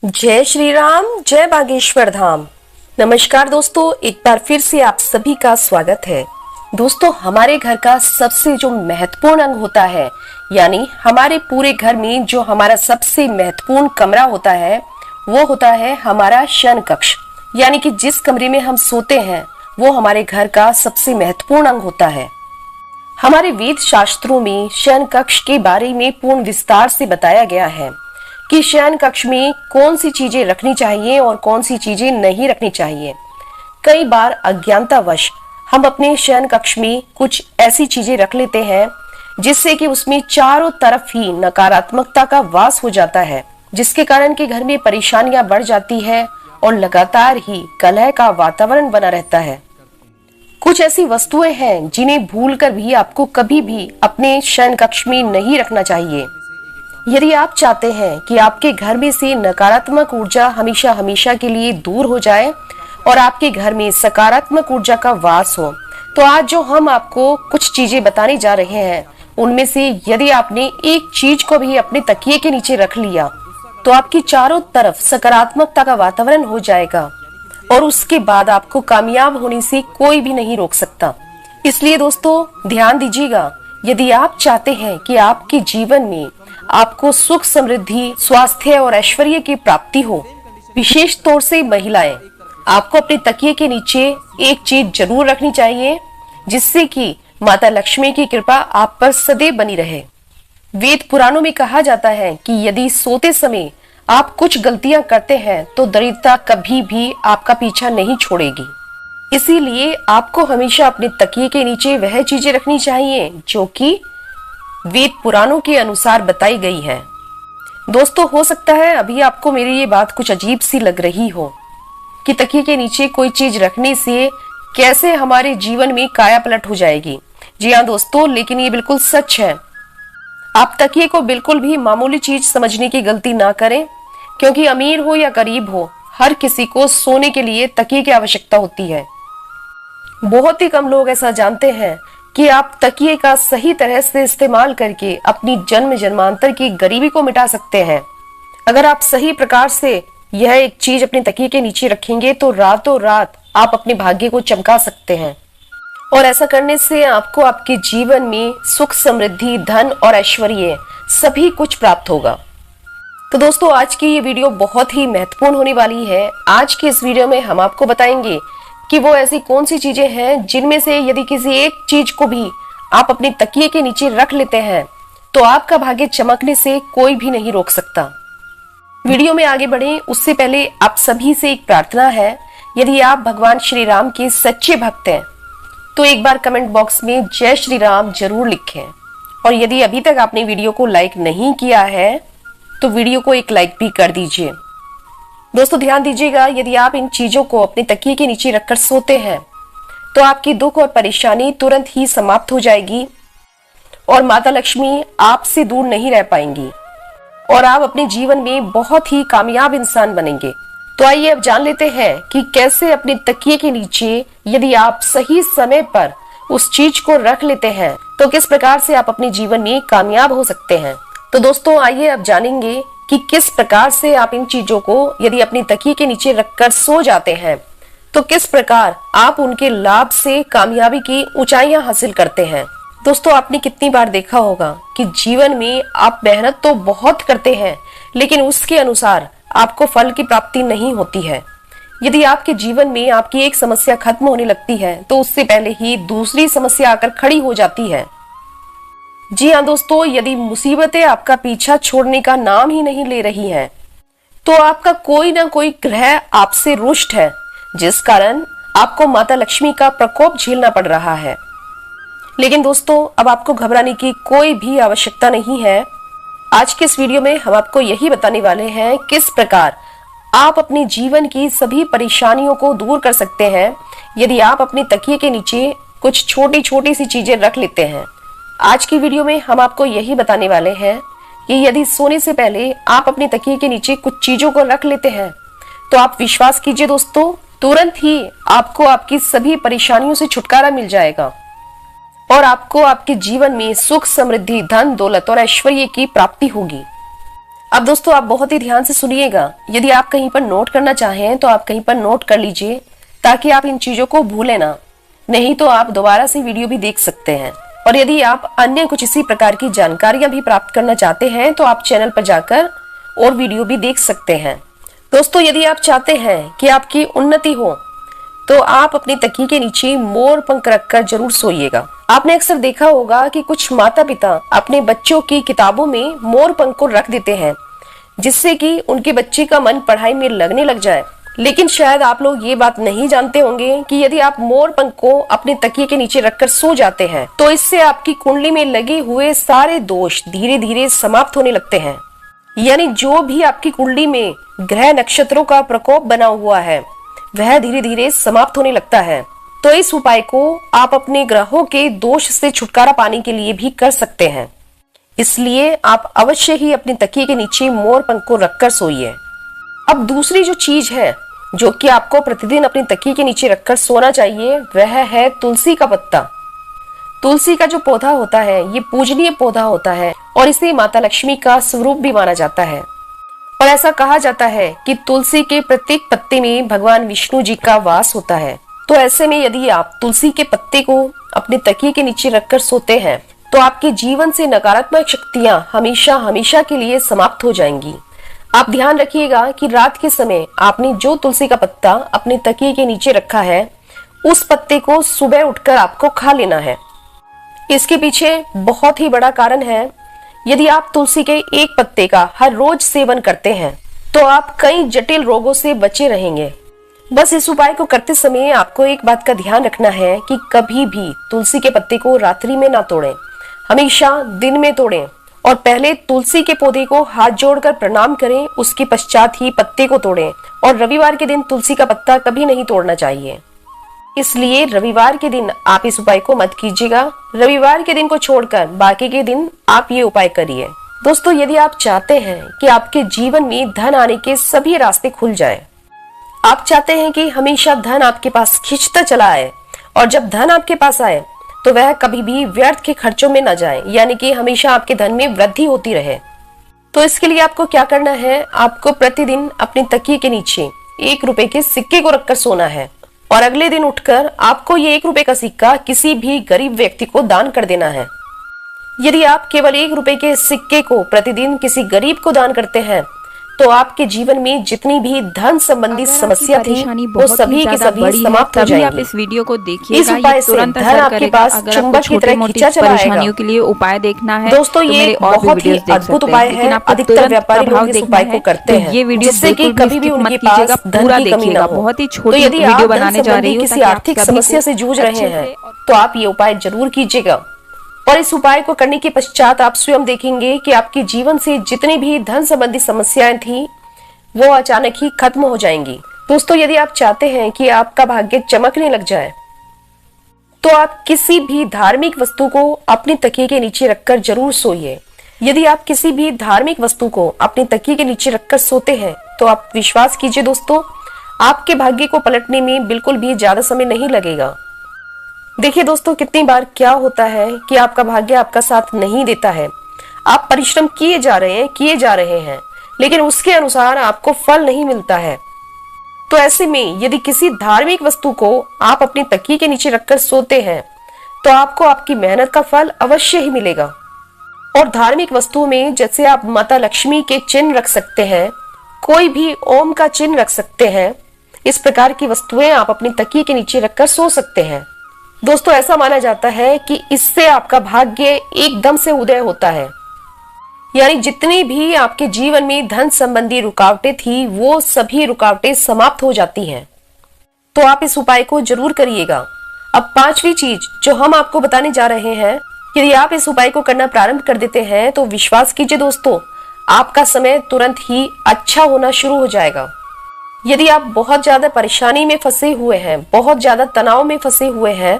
जय श्री राम, जय बागेश्वर धाम। नमस्कार दोस्तों, एक बार फिर से आप सभी का स्वागत है। दोस्तों, हमारे घर का सबसे जो महत्वपूर्ण अंग होता है, यानी हमारे पूरे घर में जो हमारा सबसे महत्वपूर्ण कमरा होता है, वो होता है हमारा शयन कक्ष। यानी कि जिस कमरे में हम सोते हैं वो हमारे घर का सबसे महत्वपूर्ण अंग होता है। हमारे वेद शास्त्रों में शयन कक्ष के बारे में पूर्ण विस्तार से बताया गया है कि शयन कक्ष में कौन सी चीजें रखनी चाहिए और कौन सी चीजें नहीं रखनी चाहिए। कई बार अज्ञानतावश हम अपने शयन कक्ष में कुछ ऐसी चीजें रख लेते हैं जिससे कि उसमें चारों तरफ ही नकारात्मकता का वास हो जाता है, जिसके कारण कि घर में परेशानियां बढ़ जाती है और लगातार ही कलह का वातावरण बना रहता है। कुछ ऐसी वस्तुएं हैं जिन्हें भूलकर भी आपको कभी भी अपने शयन कक्ष में नहीं रखना चाहिए। यदि आप चाहते हैं कि आपके घर में से नकारात्मक ऊर्जा हमेशा हमेशा के लिए दूर हो जाए और आपके घर में सकारात्मक ऊर्जा का वास हो, तो आज जो हम आपको कुछ चीजें बताने जा रहे हैं, उनमें से यदि आपने एक चीज को भी अपने तकिए के नीचे रख लिया तो आपकी चारों तरफ सकारात्मकता का वातावरण हो जाएगा और उसके बाद आपको कामयाब होने से कोई भी नहीं रोक सकता। इसलिए दोस्तों, ध्यान दीजिएगा, यदि आप चाहते हैं कि आपके जीवन में आपको सुख, समृद्धि, स्वास्थ्य और ऐश्वर्य की प्राप्ति हो, विशेष तौर से महिलाएं, आपको अपने तकिए के नीचे एक चीज जरूर रखनी चाहिए जिससे कि माता लक्ष्मी की कृपा आप पर सदैव बनी रहे। वेद पुराणों में कहा जाता है कि यदि सोते समय आप कुछ गलतियां करते हैं तो दरिद्रता कभी भी आपका पीछा नहीं छोड़ेगी। इसीलिए आपको हमेशा अपने तकिए के नीचे वह चीजें रखनी चाहिए जो कि वेद पुराणों के अनुसार बताई गई है। दोस्तों, हो सकता है अभी आपको मेरी ये बात कुछ अजीब सी लग रही हो कि तकिए के नीचे कोई चीज रखने से कैसे हमारे जीवन में काया पलट हो जाएगी। जी हाँ दोस्तों, लेकिन ये बिल्कुल सच है। आप तकिए को बिल्कुल भी मामूली चीज समझने की गलती ना करें, क्योंकि अमीर हो या गरीब हो, हर किसी को सोने के लिए तकिए की आवश्यकता होती है। बहुत ही कम लोग ऐसा जानते हैं कि आप तकिए का सही तरह से इस्तेमाल करके अपनी जन्म जन्मांतर की गरीबी को मिटा सकते हैं। अगर आप सही प्रकार से यह एक चीज अपने तकिए के नीचे रखेंगे तो रातों रात आप अपने भाग्य को चमका सकते हैं और ऐसा करने से आपको आपके जीवन में सुख, समृद्धि, धन और ऐश्वर्य सभी कुछ प्राप्त होगा। तो दोस्तों, आज की ये वीडियो बहुत ही महत्वपूर्ण होने वाली है। आज के इस वीडियो में हम आपको बताएंगे कि वो ऐसी कौन सी चीजें हैं जिनमें से यदि किसी एक चीज को भी आप अपने तकिए के नीचे रख लेते हैं तो आपका भाग्य चमकने से कोई भी नहीं रोक सकता। वीडियो में आगे बढ़े उससे पहले आप सभी से एक प्रार्थना है, यदि आप भगवान श्री राम के सच्चे भक्त हैं तो एक बार कमेंट बॉक्स में जय श्री राम जरूर लिखें। और यदि अभी तक आपने वीडियो को लाइक नहीं किया है तो वीडियो को एक लाइक भी कर दीजिए। दोस्तों, ध्यान दीजिएगा, यदि आप इन चीजों को अपने तकिए के नीचे रखकर सोते हैं तो आपकी दुख और परेशानी तुरंत ही समाप्त हो जाएगी और माता लक्ष्मी आपसे दूर नहीं रह पाएंगी और आप अपने जीवन में बहुत ही कामयाब इंसान बनेंगे। तो आइए अब जान लेते हैं कि कैसे अपने तकिए के नीचे यदि आप सही समय पर उस चीज को रख लेते हैं तो किस प्रकार से आप अपने जीवन में कामयाब हो सकते हैं। तो दोस्तों, आइए अब जानेंगे कि किस प्रकार से आप इन चीजों को यदि अपनी तकिए के नीचे रखकर सो जाते हैं तो किस प्रकार आप उनके लाभ से कामयाबी की ऊंचाइयां हासिल करते हैं। दोस्तों, आपने कितनी बार देखा होगा कि जीवन में आप मेहनत तो बहुत करते हैं लेकिन उसके अनुसार आपको फल की प्राप्ति नहीं होती है। यदि आपके जीवन में आपकी एक समस्या खत्म होने लगती है तो उससे पहले ही दूसरी समस्या आकर खड़ी हो जाती है। जी हाँ दोस्तों, यदि मुसीबतें आपका पीछा छोड़ने का नाम ही नहीं ले रही हैं, तो आपका कोई ना कोई ग्रह आपसे रुष्ट है, जिस कारण आपको माता लक्ष्मी का प्रकोप झेलना पड़ रहा है। लेकिन दोस्तों, अब आपको घबराने की कोई भी आवश्यकता नहीं है। आज के इस वीडियो में हम आपको यही बताने वाले हैं किस प्रकार आप अपने जीवन की सभी परेशानियों को दूर कर सकते हैं यदि आप अपने तकिए के नीचे कुछ छोटी छोटी सी चीजें रख लेते हैं। आज की वीडियो में हम आपको यही बताने वाले हैं कि यदि सोने से पहले आप अपने तकिए के नीचे कुछ चीजों को रख लेते हैं तो आप विश्वास कीजिए दोस्तों, तुरंत ही आपको आपकी सभी परेशानियों से छुटकारा मिल जाएगा और आपको आपके जीवन में सुख, समृद्धि, धन, दौलत और ऐश्वर्य की प्राप्ति होगी। अब दोस्तों आप बहुत ही ध्यान से सुनिएगा। यदि आप कहीं पर नोट करना चाहें तो आप कहीं पर नोट कर लीजिए, ताकि आप इन चीजों को भूलें ना, नहीं तो आप दोबारा से वीडियो भी देख सकते हैं। और यदि आप अन्य कुछ इसी प्रकार की जानकारियां भी प्राप्त करना चाहते हैं तो आप चैनल पर जाकर और वीडियो भी देख सकते हैं। दोस्तों यदि आप चाहते हैं कि आपकी उन्नति हो तो आप अपनी तकिए के नीचे मोर पंख रखकर जरूर सोइएगा। आपने अक्सर देखा होगा कि कुछ माता पिता अपने बच्चों की किताबों में मोर पंख को रख देते हैं, जिससे कि उनके बच्चे का मन पढ़ाई में लगने लग जाए। लेकिन शायद आप लोग ये बात नहीं जानते होंगे कि यदि आप मोर पंख को अपने तकिए के नीचे रखकर सो जाते हैं तो इससे आपकी कुंडली में लगे हुए सारे दोष धीरे धीरे समाप्त होने लगते हैं। यानी जो भी आपकी कुंडली में ग्रह नक्षत्रों का प्रकोप बना हुआ है वह धीरे धीरे समाप्त होने लगता है। तो इस उपाय को आप अपने ग्रहों के दोष से छुटकारा पाने के लिए भी कर सकते हैं। इसलिए आप अवश्य ही अपनी तकिए के नीचे मोर पंख को रखकर सोइए। अब दूसरी जो चीज है जो कि आपको प्रतिदिन अपनी तकिए के नीचे रखकर सोना चाहिए वह है तुलसी का पत्ता। तुलसी का जो पौधा होता है ये पूजनीय पौधा होता है और इसे माता लक्ष्मी का स्वरूप भी माना जाता है। और ऐसा कहा जाता है कि तुलसी के प्रत्येक पत्ते में भगवान विष्णु जी का वास होता है। तो ऐसे में यदि आप तुलसी के पत्ते को अपने तकिए के नीचे रखकर सोते हैं तो आपके जीवन से नकारात्मक शक्तियां हमेशा हमेशा के लिए समाप्त हो जाएंगी। आप ध्यान रखिएगा कि रात के समय आपने जो तुलसी का पत्ता अपने तकिए के नीचे रखा है उस पत्ते को सुबह उठकर आपको खा लेना है। इसके पीछे बहुत ही बड़ा कारण है। यदि आप तुलसी के एक पत्ते का हर रोज सेवन करते हैं तो आप कई जटिल रोगों से बचे रहेंगे। बस इस उपाय को करते समय आपको एक बात का ध्यान रखना है कि कभी भी तुलसी के पत्ते को रात्रि में ना तोड़ें, हमेशा दिन में तोड़ें और पहले तुलसी के पौधे को हाथ जोड़कर प्रणाम करें, उसके पश्चात ही पत्ते को तोड़ें। और रविवार के दिन तुलसी का पत्ता कभी नहीं तोड़ना चाहिए। इसलिए रविवार के दिन आप इस उपाय को मत कीजिएगा। रविवार के दिन को छोड़कर बाकी के दिन आप ये उपाय करिए। दोस्तों यदि आप चाहते हैं कि आपके जीवन में धन आने के सभी रास्ते खुल जाएं, आप चाहते हैं कि हमेशा धन आपके पास खींचता चला आए और जब धन आपके पास आए तो वह कभी भी व्यर्थ के खर्चों में न जाए, यानी कि हमेशा आपके धन में वृद्धि होती रहे, तो इसके लिए आपको क्या करना है, आपको प्रतिदिन अपने तकिए के नीचे 1 रुपए के सिक्के को रखकर सोना है और अगले दिन उठकर आपको ये 1 रुपए का सिक्का किसी भी गरीब व्यक्ति को दान कर देना है। यदि आप केवल 1 रुपए के सिक्के को प्रतिदिन किसी गरीब को दान करते हैं तो आपके जीवन में जितनी भी धन संबंधी समस्या थी वो सभी की सभी समाप्त हो जाएंगी। आप इस वीडियो को देखिएगा, इस उपाय से धन आपके पास चुंबक की तरह खींचा चला आएगा। के लिए उपाय देखना है दोस्तों ये बहुत ही अद्भुत उपाय है। अधिकतर व्यापारी लोग इस उपाय को करते हैं जिससे कि कभी भी उनके पास धन की कमी ना हो। बहुत ही तो छोटी यदि आप वीडियो बनाने जा रही हूँ, किसी आर्थिक समस्या से जूझ रहे हैं तो आप ये उपाय जरूर कीजिएगा। और इस उपाय को करने के पश्चात आप स्वयं देखेंगे कि आपके जीवन से जितनी भी धन संबंधी समस्याएं थी वो अचानक ही खत्म हो जाएंगी। दोस्तों यदि आप चाहते हैं कि आपका भाग्य चमकने लग जाए तो आप किसी भी धार्मिक वस्तु को अपनी तकिए के नीचे रखकर जरूर सोइए। यदि आप किसी भी धार्मिक वस्तु को अपनी तकिए के नीचे रखकर सोते हैं तो आप विश्वास कीजिए दोस्तों, आपके भाग्य को पलटने में बिल्कुल भी ज्यादा समय नहीं लगेगा। देखिए दोस्तों कितनी बार क्या होता है कि आपका भाग्य आपका साथ नहीं देता है। आप परिश्रम किए जा रहे हैं लेकिन उसके अनुसार आपको फल नहीं मिलता है। तो ऐसे में यदि किसी धार्मिक वस्तु को आप अपनी तकिए के नीचे रखकर सोते हैं तो आपको आपकी मेहनत का फल अवश्य ही मिलेगा। और धार्मिक वस्तुओं में जैसे आप माता लक्ष्मी के चिन्ह रख सकते हैं, कोई भी ओम का चिन्ह रख सकते हैं, इस प्रकार की वस्तुएं आप अपनी तकिए के नीचे रखकर सो सकते हैं। दोस्तों ऐसा माना जाता है कि इससे आपका भाग्य एकदम से उदय होता है, यानी जितनी भी आपके जीवन में धन संबंधी रुकावटें थी वो सभी रुकावटें समाप्त हो जाती हैं। तो आप इस उपाय को जरूर करिएगा। अब 5वीं चीज जो हम आपको बताने जा रहे हैं, यदि आप इस उपाय को करना प्रारंभ कर देते हैं तो विश्वास कीजिए दोस्तों, आपका समय तुरंत ही अच्छा होना शुरू हो जाएगा। यदि आप बहुत ज्यादा परेशानी में फंसे हुए हैं, बहुत ज्यादा तनाव में फंसे हुए हैं,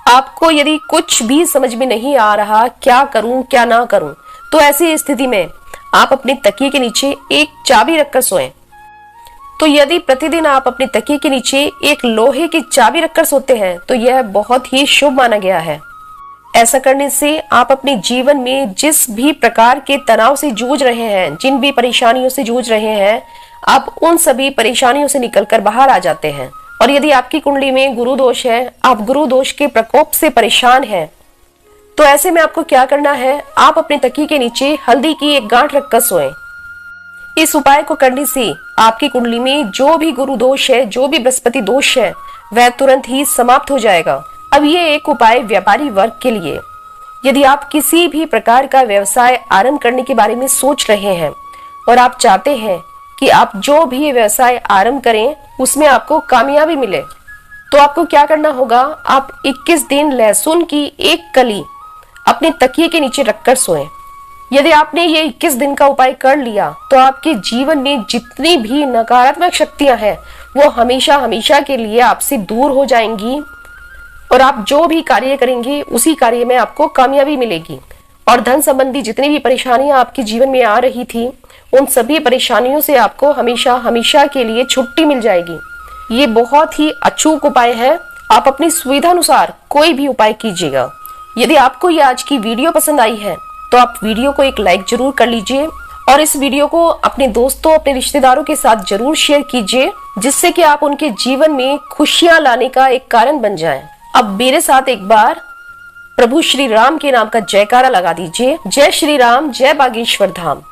आपको यदि कुछ भी समझ में नहीं आ रहा क्या करूं क्या ना करूं, तो ऐसी स्थिति में आप अपने तकिए के नीचे एक चाबी रखकर सोएं। तो यदि प्रतिदिन आप अपने तकिए के नीचे एक लोहे की चाबी रखकर सोते हैं तो यह बहुत ही शुभ माना गया है। ऐसा करने से आप अपने जीवन में जिस भी प्रकार के तनाव से जूझ रहे हैं, जिन भी परेशानियों से जूझ रहे हैं, आप उन सभी परेशानियों से निकलकर बाहर आ जाते हैं। और यदि आपकी कुंडली में गुरु दोष है, आप गुरु दोष के प्रकोप से परेशान हैं, तो ऐसे में आपको क्या करना है, आप अपने तकिए के नीचे हल्दी की एक गांठ रखकर सोएं। इस उपाय को करने से आपकी कुंडली में जो भी गुरु दोष है, जो भी बृहस्पति दोष है, वह तुरंत ही समाप्त हो जाएगा। अब ये एक उपाय व्यापारी वर्ग के लिए। यदि आप किसी भी प्रकार का व्यवसाय आरंभ करने के बारे में सोच रहे हैं और आप चाहते हैं कि आप जो भी व्यवसाय आरंभ करें उसमें आपको कामयाबी मिले, तो आपको क्या करना होगा, आप 21 दिन लहसुन की एक कली अपने तकिए के नीचे रखकर सोएं। यदि आपने ये 21 दिन का उपाय कर लिया तो आपके जीवन में जितनी भी नकारात्मक शक्तियां हैं वो हमेशा हमेशा के लिए आपसे दूर हो जाएंगी और आप जो भी कार्य करेंगे उसी कार्य में आपको कामयाबी मिलेगी। और धन संबंधी जितनी भी परेशानियां आपके जीवन में आ रही थी उन सभी परेशानियों से आपको हमेशा हमेशा के लिए छुट्टी मिल जाएगी। ये बहुत ही अचूक उपाय है, आप अपनी सुविधा अनुसार कोई भी उपाय कीजिएगा। यदि आपको ये आज की वीडियो पसंद आई है तो आप वीडियो को एक लाइक जरूर कर लीजिए और इस वीडियो को अपने दोस्तों, अपने रिश्तेदारों के साथ जरूर शेयर कीजिए, जिससे कि आप उनके जीवन में खुशियां लाने का एक कारण बन जाएं। अब मेरे साथ एक बार प्रभु श्री राम के नाम का जयकारा लगा दीजिए। जय श्री राम, जय बागेश्वर धाम।